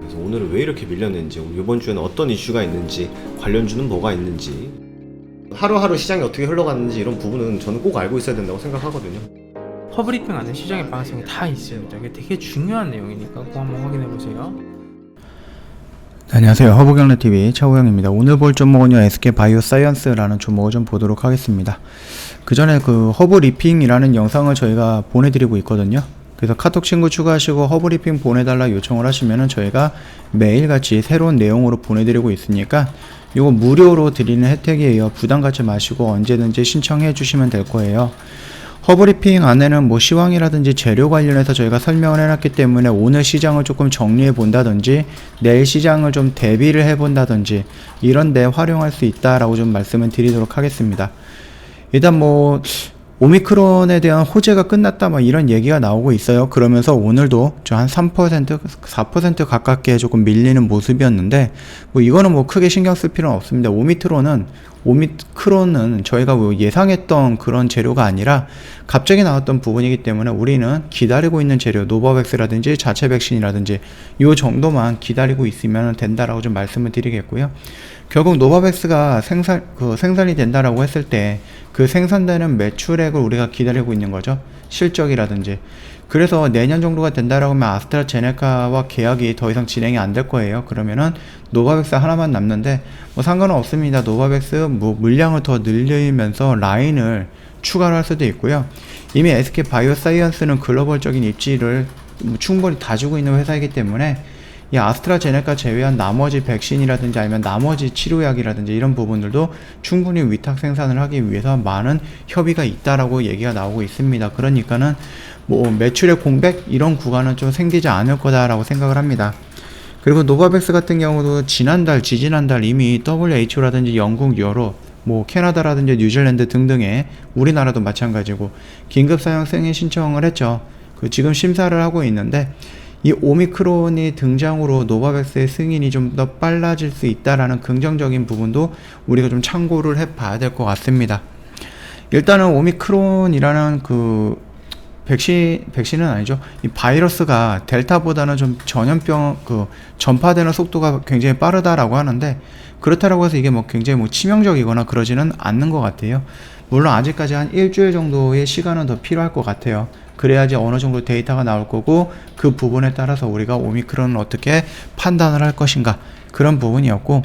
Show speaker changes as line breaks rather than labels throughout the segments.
그래서 오늘은 왜 이렇게 밀렸는지, 이번 주에는 어떤 이슈가 있는지, 관련주는 뭐가 있는지, 하루하루 시장이 어떻게 흘러갔는지 이런 부분은 저는 꼭 알고 있어야 된다고 생각하거든요.
허브리핑 안에 시장의 방향성이 다 있습니다. 이게 되게 중요한 내용이니까 꼭 한번 확인해 보세요.
안녕하세요. 허브경제TV 차우영입니다. 오늘 볼 종목은요, SK바이오사이언스라는 종목을 좀 보도록 하겠습니다. 그 전에 그 허브리핑이라는 영상을 저희가 보내드리고 있거든요. 그래서 카톡 친구 추가하시고 허브리핑 보내달라 요청을 하시면은 저희가 매일같이 새로운 내용으로 보내드리고 있으니까 이거 무료로 드리는 혜택이에요. 부담 갖지 마시고 언제든지 신청해 주시면 될 거예요. 허브리핑 안에는 뭐 시황이라든지 재료 관련해서 저희가 설명을 해놨기 때문에 오늘 시장을 조금 정리해 본다든지 내일 시장을 좀 대비를 해 본다든지 이런 데 활용할 수 있다라고 좀 말씀을 드리도록 하겠습니다. 일단 뭐 오미크론에 대한 호재가 끝났다 뭐 이런 얘기가 나오고 있어요. 그러면서 오늘도 저 한 3%, 4% 가깝게 조금 밀리는 모습이었는데 뭐 이거는 뭐 크게 신경 쓸 필요는 없습니다. 오미크론은 저희가 뭐 예상했던 그런 재료가 아니라 갑자기 나왔던 부분이기 때문에 우리는 기다리고 있는 재료, 노바백스라든지 자체 백신이라든지 이 정도만 기다리고 있으면 된다라고 좀 말씀을 드리겠고요. 결국 노바백스가 생산이 된다라고 했을 때 그 생산되는 매출액을 우리가 기다리고 있는 거죠. 실적이라든지. 그래서 내년 정도가 된다라고 하면 아스트라제네카와 계약이 더 이상 진행이 안 될 거예요. 그러면은 노바백스 하나만 남는데 뭐 상관은 없습니다. 노바백스 뭐 물량을 더 늘리면서 라인을 추가를 할 수도 있고요. 이미 SK바이오사이언스는 글로벌적인 입지를 충분히 다지고 있는 회사이기 때문에 이 아스트라제네카 제외한 나머지 백신이라든지 아니면 나머지 치료약이라든지 이런 부분들도 충분히 위탁 생산을 하기 위해서 많은 협의가 있다라고 얘기가 나오고 있습니다. 그러니까는 뭐 매출의 공백 이런 구간은 좀 생기지 않을 거다라고 생각을 합니다. 그리고 노바백스 같은 경우도 지지난달 이미 WHO라든지 영국, 유럽, 뭐 캐나다라든지 뉴질랜드 등등의 우리나라도 마찬가지고 긴급 사용 승인 신청을 했죠. 지금 심사를 하고 있는데 이 오미크론이 등장으로 노바백스의 승인이 좀 더 빨라질 수 있다라는 긍정적인 부분도 우리가 좀 참고를 해봐야 될 것 같습니다. 일단은 오미크론이라는 그 백신은 아니죠. 이 바이러스가 델타보다는 좀 전염병 전파되는 속도가 굉장히 빠르다라고 하는데 그렇다라고 해서 이게 뭐 굉장히 뭐 치명적이거나 그러지는 않는 것 같아요. 물론 아직까지 한 일주일 정도의 시간은 더 필요할 것 같아요. 그래야지 어느 정도 데이터가 나올 거고 그 부분에 따라서 우리가 오미크론을 어떻게 판단을 할 것인가 그런 부분이었고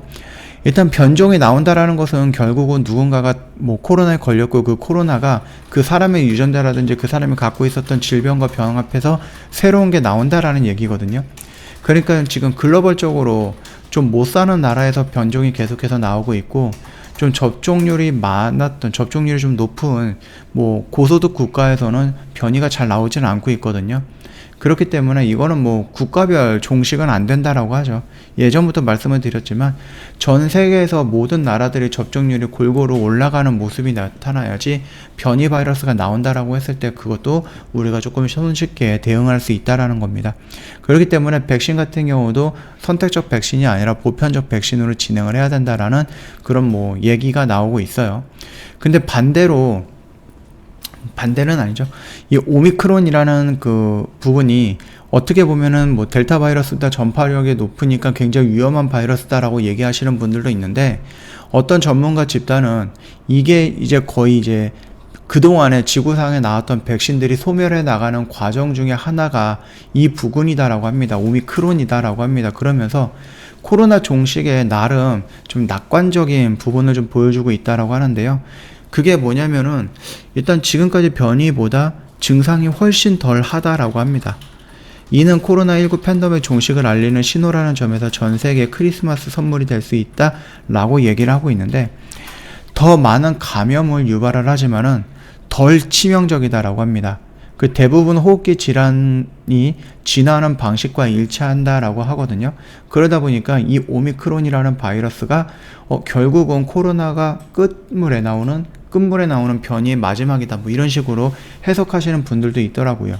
일단 변종이 나온다라는 것은 결국은 누군가가 뭐 코로나에 걸렸고 그 코로나가 그 사람의 유전자라든지 그 사람이 갖고 있었던 질병과 병합해서 새로운 게 나온다라는 얘기거든요. 그러니까 지금 글로벌적으로 좀 못 사는 나라에서 변종이 계속해서 나오고 있고 좀 접종률이 좀 높은 뭐 고소득 국가에서는 변이가 잘 나오지는 않고 있거든요. 그렇기 때문에 이거는 뭐 국가별 종식은 안 된다라고 하죠. 예전부터 말씀을 드렸지만 전 세계에서 모든 나라들의 접종률이 골고루 올라가는 모습이 나타나야지 변이 바이러스가 나온다라고 했을 때 그것도 우리가 조금 손쉽게 대응할 수 있다라는 겁니다. 그렇기 때문에 백신 같은 경우도 선택적 백신이 아니라 보편적 백신으로 진행을 해야 된다라는 그런 뭐 얘기가 나오고 있어요. 근데 반대는 아니죠. 이 오미크론이라는 그 부분이 어떻게 보면은 뭐 델타 바이러스보다 전파력이 높으니까 굉장히 위험한 바이러스다라고 얘기하시는 분들도 있는데 어떤 전문가 집단은 이게 이제 거의 이제 그동안에 지구상에 나왔던 백신들이 소멸해 나가는 과정 중에 하나가 이 부분이다라고 합니다. 오미크론이다라고 합니다. 그러면서 코로나 종식에 나름 좀 낙관적인 부분을 좀 보여주고 있다라고 하는데요. 그게 뭐냐면은 일단 지금까지 변이보다 증상이 훨씬 덜 하다라고 합니다. 이는 코로나19 팬데믹 종식을 알리는 신호라는 점에서 전 세계 크리스마스 선물이 될 수 있다라고 얘기를 하고 있는데 더 많은 감염을 유발을 하지만은 덜 치명적이다라고 합니다. 그 대부분 호흡기 질환이 진화하는 방식과 일치한다라고 하거든요. 그러다 보니까 이 오미크론이라는 바이러스가 결국은 코로나가 끝물에 나오는 변이의 마지막이다 뭐 이런 식으로 해석하시는 분들도 있더라고요.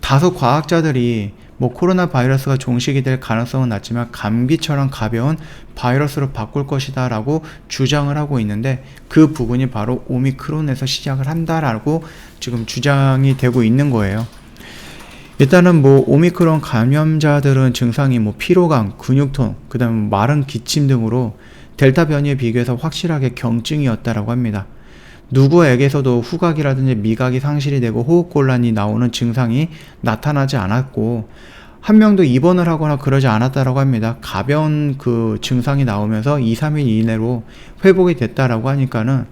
다소 과학자들이 뭐 코로나 바이러스가 종식이 될 가능성은 낮지만 감기처럼 가벼운 바이러스로 바꿀 것이다 라고 주장을 하고 있는데 그 부분이 바로 오미크론에서 시작을 한다라고 지금 주장이 되고 있는 거예요. 일단은 뭐 오미크론 감염자들은 증상이 뭐 피로감, 근육통, 그 다음에 마른 기침 등으로 델타 변이에 비교해서 확실하게 경증이었다라고 합니다. 누구에게서도 후각이라든지 미각이 상실이 되고 호흡곤란이 나오는 증상이 나타나지 않았고, 한 명도 입원을 하거나 그러지 않았다라고 합니다. 가벼운 그 증상이 나오면서 2, 3일 이내로 회복이 됐다라고 하니까는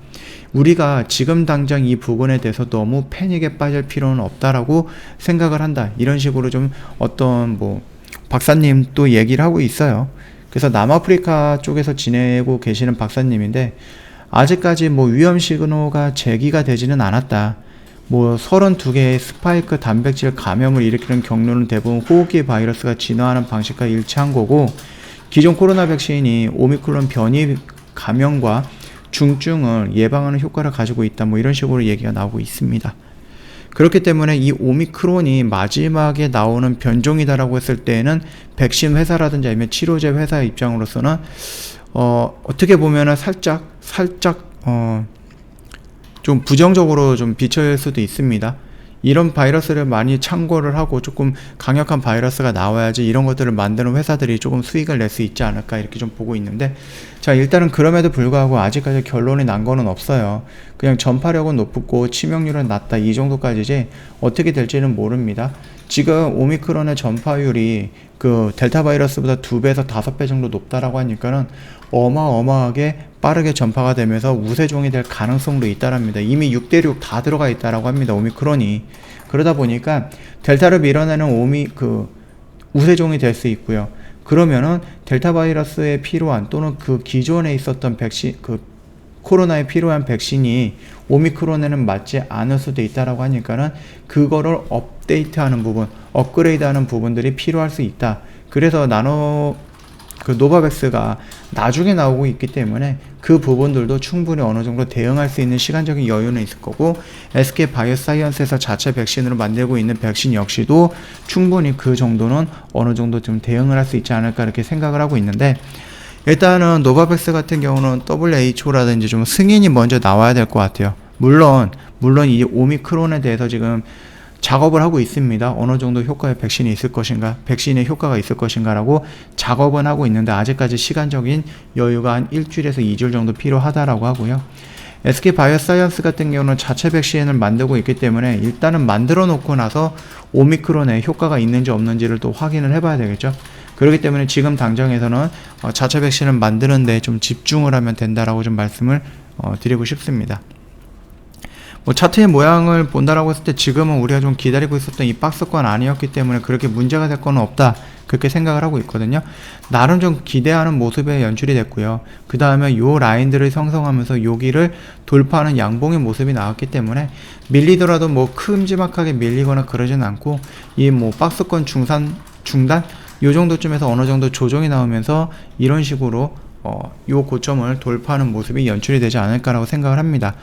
우리가 지금 당장 이 부분에 대해서 너무 패닉에 빠질 필요는 없다라고 생각을 한다. 이런 식으로 좀 어떤 뭐 박사님 또 얘기를 하고 있어요. 그래서 남아프리카 쪽에서 지내고 계시는 박사님인데, 아직까지 뭐 위험 신호가 제기가 되지는 않았다. 뭐 32개의 스파이크 단백질 감염을 일으키는 경로는 대부분 호흡기 바이러스가 진화하는 방식과 일치한 거고, 기존 코로나 백신이 오미크론 변이 감염과 중증을 예방하는 효과를 가지고 있다. 뭐 이런 식으로 얘기가 나오고 있습니다. 그렇기 때문에 이 오미크론이 마지막에 나오는 변종이다라고 했을 때에는 백신 회사라든지 아니면 치료제 회사의 입장으로서는 어떻게 보면은 살짝 좀 부정적으로 좀 비춰질 수도 있습니다. 이런 바이러스를 많이 참고를 하고 조금 강력한 바이러스가 나와야지 이런 것들을 만드는 회사들이 조금 수익을 낼 수 있지 않을까 이렇게 좀 보고 있는데, 자, 일단은 그럼에도 불구하고 아직까지 결론이 난 거는 없어요. 그냥 전파력은 높고 치명률은 낮다, 이 정도까지지 어떻게 될지는 모릅니다. 지금 오미크론의 전파율이 그 델타 바이러스보다 2배에서 5배 정도 높다라고 하니까는 어마어마하게 빠르게 전파가 되면서 우세종이 될 가능성도 있다랍니다. 이미 6대6 다 들어가 있다라고 합니다, 오미크론이. 그러다 보니까 델타를 밀어내는 우세종이 될 수 있고요. 그러면은 델타 바이러스에 필요한 또는 그 기존에 있었던 백신, 그 코로나에 필요한 백신이 오미크론에는 맞지 않을 수도 있다라고 하니까는 그거를 업데이트하는 부분, 업그레이드하는 부분들이 필요할 수 있다. 그래서 노바백스가 나중에 나오고 있기 때문에 그 부분들도 충분히 어느 정도 대응할 수 있는 시간적인 여유는 있을 거고, SK 바이오사이언스에서 자체 백신으로 만들고 있는 백신 역시도 충분히 그 정도는 어느 정도 좀 대응을 할 수 있지 않을까 이렇게 생각을 하고 있는데, 일단은 노바백스 같은 경우는 WHO라든지 좀 승인이 먼저 나와야 될 것 같아요. 물론 이 오미크론에 대해서 지금 작업을 하고 있습니다. 어느 정도 효과의 백신이 있을 것인가, 백신의 효과가 있을 것인가라고 작업은 하고 있는데, 아직까지 시간적인 여유가 한 일주일에서 2주일 정도 필요하다라고 하고요. SK 바이오사이언스 같은 경우는 자체 백신을 만들고 있기 때문에 일단은 만들어 놓고 나서 오미크론에 효과가 있는지 없는지를 또 확인을 해봐야 되겠죠. 그렇기 때문에 지금 당장에서는 자체 백신을 만드는 데 좀 집중을 하면 된다라고 좀 말씀을 드리고 싶습니다. 뭐 차트의 모양을 본다라고 했을 때 지금은 우리가 좀 기다리고 있었던 이 박스권 아니었기 때문에 그렇게 문제가 될 건 없다, 그렇게 생각을 하고 있거든요. 나름 좀 기대하는 모습에 연출이 됐고요. 그 다음에 요 라인들을 형성하면서 여기를 돌파하는 양봉의 모습이 나왔기 때문에 밀리더라도 뭐 큼지막하게 밀리거나 그러진 않고, 이 뭐 박스권 중단 요 정도쯤에서 어느 정도 조정이 나오면서 이런 식으로 요 고점을 돌파하는 모습이 연출이 되지 않을까라고 생각을 합니다.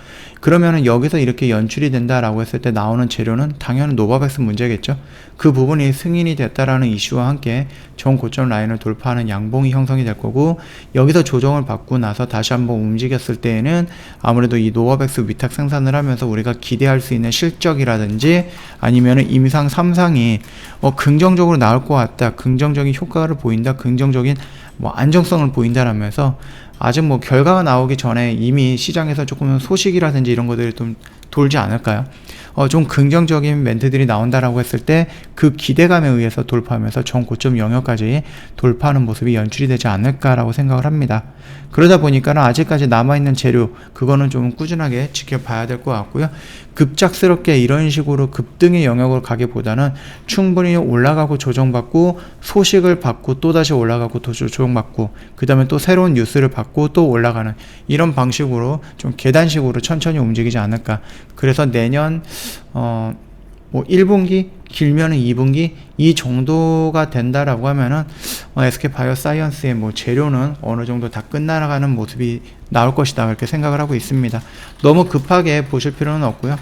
그러면은 여기서 이렇게 연출이 된다라고 했을 때 나오는 재료는 당연히 노바백스 문제겠죠. 그 부분이 승인이 됐다라는 이슈와 함께 전 고점 라인을 돌파하는 양봉이 형성이 될 거고, 여기서 조정을 받고 나서 다시 한번 움직였을 때에는 아무래도 이 노바백스 위탁 생산을 하면서 우리가 기대할 수 있는 실적이라든지 아니면은 임상 3상이 긍정적으로 나올 것 같다, 긍정적인 효과를 보인다, 긍정적인 뭐 안정성을 보인다라면서, 아직 뭐 결과가 나오기 전에 이미 시장에서 조금 소식이라든지 이런 것들이 좀 돌지 않을까요? 좀 긍정적인 멘트들이 나온다라고 했을 때 그 기대감에 의해서 돌파하면서 전 고점 영역까지 돌파하는 모습이 연출이 되지 않을까라고 생각을 합니다. 그러다 보니까는 아직까지 남아있는 재료, 그거는 좀 꾸준하게 지켜봐야 될 것 같고요. 급작스럽게 이런 식으로 급등의 영역을 가기보다는 충분히 올라가고 조정받고 소식을 받고 또다시 올라가고 또 조정받고 그 다음에 또 새로운 뉴스를 받고 또 올라가는 이런 방식으로 좀 계단식으로 천천히 움직이지 않을까. 그래서 내년 뭐 1분기 길면은 2분기 이 정도가 된다라고 하면은 SK 바이오사이언스의 뭐 재료는 어느 정도 다 끝나가는 모습이 나올 것이다, 그렇게 생각을 하고 있습니다. 너무 급하게 보실 필요는 없고요.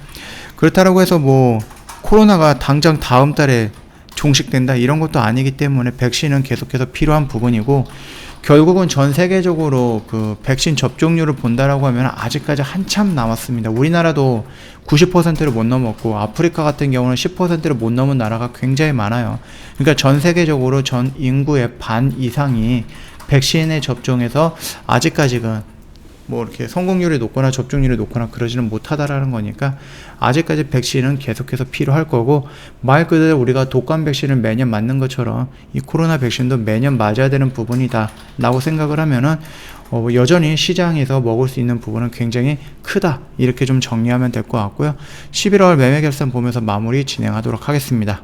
그렇다라고 해서 뭐 코로나가 당장 다음 달에 종식된다 이런 것도 아니기 때문에 백신은 계속해서 필요한 부분이고, 결국은 전 세계적으로 그 백신 접종률을 본다라고 하면 아직까지 한참 남았습니다. 우리나라도 90%를 못 넘었고 아프리카 같은 경우는 10%를 못 넘은 나라가 굉장히 많아요. 그러니까 전 세계적으로 전 인구의 반 이상이 백신에 접종해서 아직까지는 뭐 이렇게 성공률이 높거나 접종률이 높거나 그러지는 못하다라는 거니까 아직까지 백신은 계속해서 필요할 거고, 말 그대로 우리가 독감 백신을 매년 맞는 것처럼 이 코로나 백신도 매년 맞아야 되는 부분이다 라고 생각을 하면은 여전히 시장에서 먹을 수 있는 부분은 굉장히 크다, 이렇게 좀 정리하면 될 것 같고요. 11월 매매 결산 보면서 마무리 진행하도록 하겠습니다.